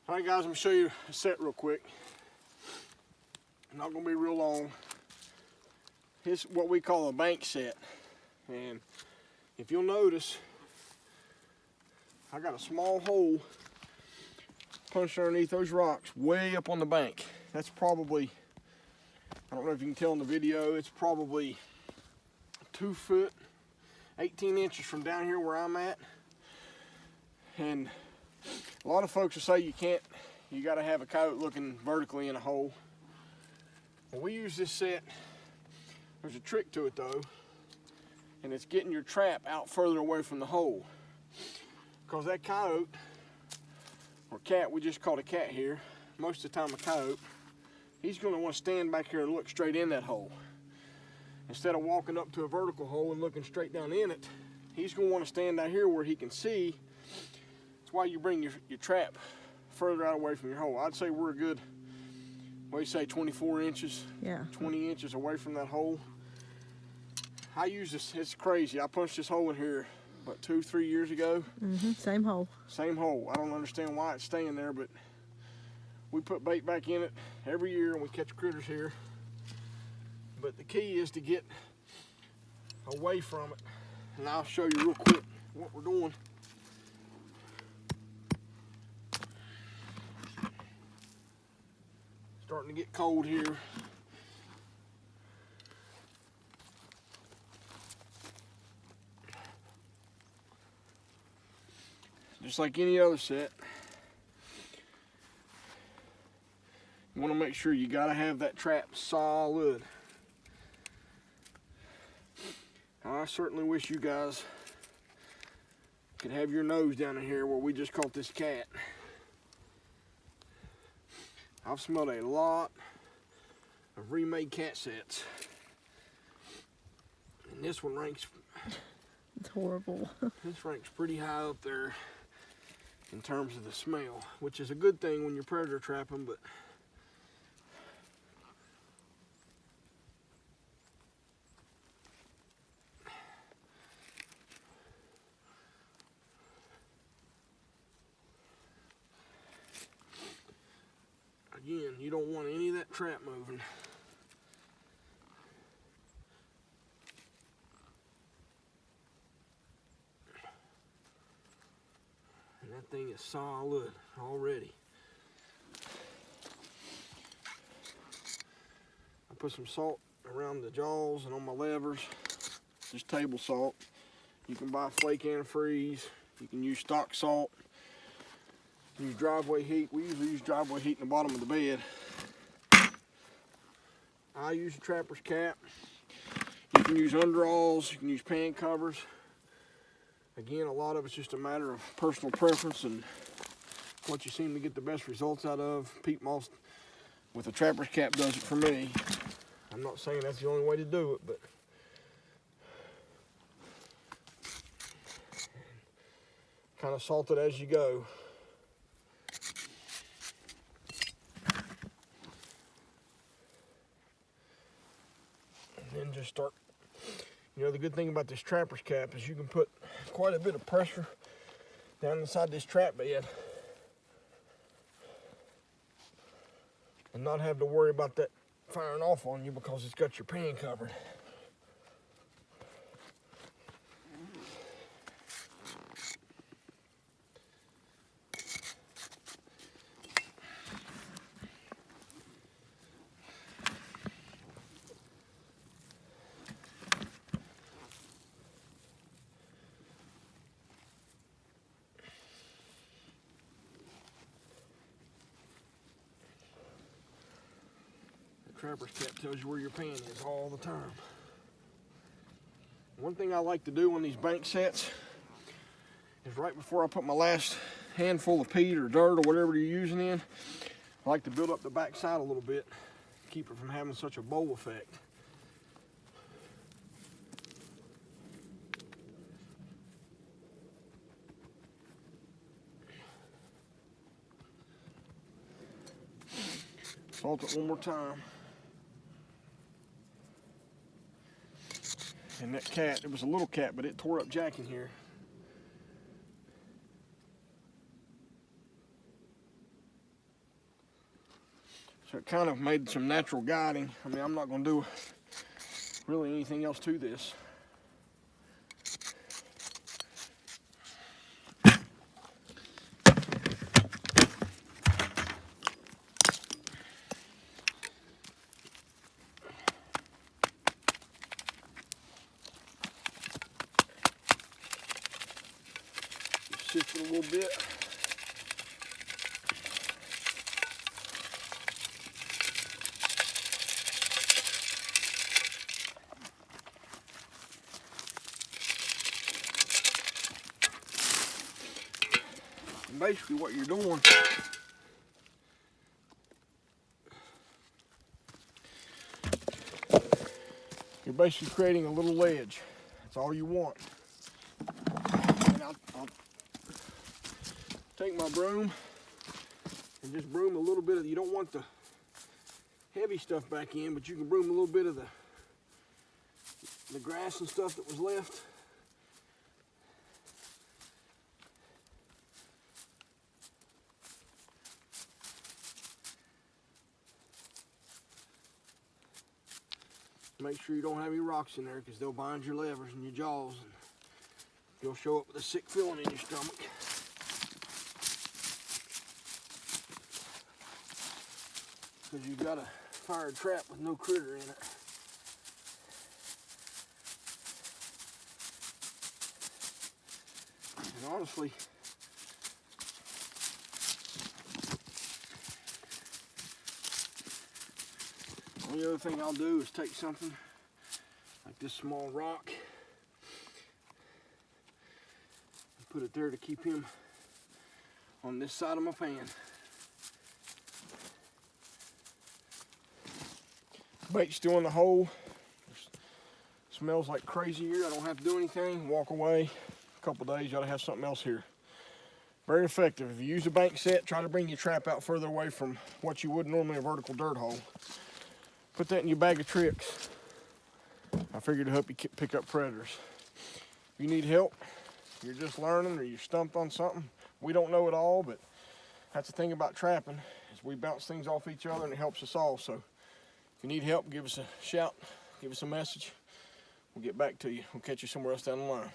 All right, guys, I'm gonna show you a set real quick. Not gonna be real long. It's what we call a bank set. And if you'll notice, I got a small hole punched underneath those rocks way up on the bank. That's probably, I don't know if you can tell in the video, it's probably 2 foot, 18 inches from down here where I'm at. And a lot of folks will say you gotta have a coyote looking vertically in a hole. When we use this set, there's a trick to it though, and it's getting your trap out further away from the hole. Because that coyote, or cat, we just call it a cat here, most of the time a coyote, he's gonna want to stand back here and look straight in that hole. Instead of walking up to a vertical hole and looking straight down in it, he's gonna want to stand down here where he can see. That's why you bring your trap further out away from your hole. I'd say we're a good, what do you say, 24 inches? Yeah. 20 inches away from that hole. I use this, it's crazy. I punched this hole in here, about 2-3 years ago. Same hole. Same hole. I don't understand why it's staying there, but we put bait back in it every year and we catch critters here. But the key is to get away from it. And I'll show you real quick what we're doing. Starting to get cold here. Just like any other set, you want to make sure you got to have that trap solid. I certainly wish you guys could have your nose down in here where we just caught this cat. I've smelled a lot of remade cat sets, and this one ranks, it's horrible. This ranks pretty high up there in terms of the smell, which is a good thing when you're predator trapping, but again, you don't want any of that trap moving. And that thing is solid already. I put some salt around the jaws and on my levers, just table salt. You can buy flake antifreeze, you can use stock salt, use driveway heat. We usually use driveway heat in the bottom of the bed. I use a trapper's cap. You can use underalls, you can use pan covers. Again, a lot of it's just a matter of personal preference and what you seem to get the best results out of. Peat moss with a trapper's cap does it for me. I'm not saying that's the only way to do it, but kind of salt it as you go. And then just start. You know, the good thing about this trapper's cap is you can put quite a bit of pressure down inside this trap bed and not have to worry about that firing off on you because it's got your pan covered. Trapper's cap tells you where your pan is all the time. One thing I like to do on these bank sets is right before I put my last handful of peat or dirt or whatever you're using in, I like to build up the back side a little bit, keep it from having such a bowl effect. Salt it one more time. And that cat, it was a little cat, but it tore up Jack in here. So it kind of made some natural guiding. I mean, I'm not going to do really anything else to this. Shift it a little bit. And basically what you're doing, you're basically creating a little ledge. That's all you want. And I'll take my broom and just broom a little bit of, you don't want the heavy stuff back in, but you can broom a little bit of the grass and stuff that was left. Make sure you don't have any rocks in there because they'll bind your levers and your jaws and you'll show up with a sick feeling in your stomach. Because you've got a fire trap with no critter in it. And honestly, the only other thing I'll do is take something like this small rock and put it there to keep him on this side of my pan. Bait's still in the hole. Smells like crazy here. I don't have to do anything. Walk away. A couple days, you ought to have something else here. Very effective. If you use a bank set, try to bring your trap out further away from what you would normally a vertical dirt hole. Put that in your bag of tricks. I figured to help you pick up predators. If you need help, you're just learning or you're stumped on something, we don't know it all, but that's the thing about trapping, is we bounce things off each other and it helps us all. So if you need help, give us a shout, give us a message. We'll get back to you. We'll catch you somewhere else down the line.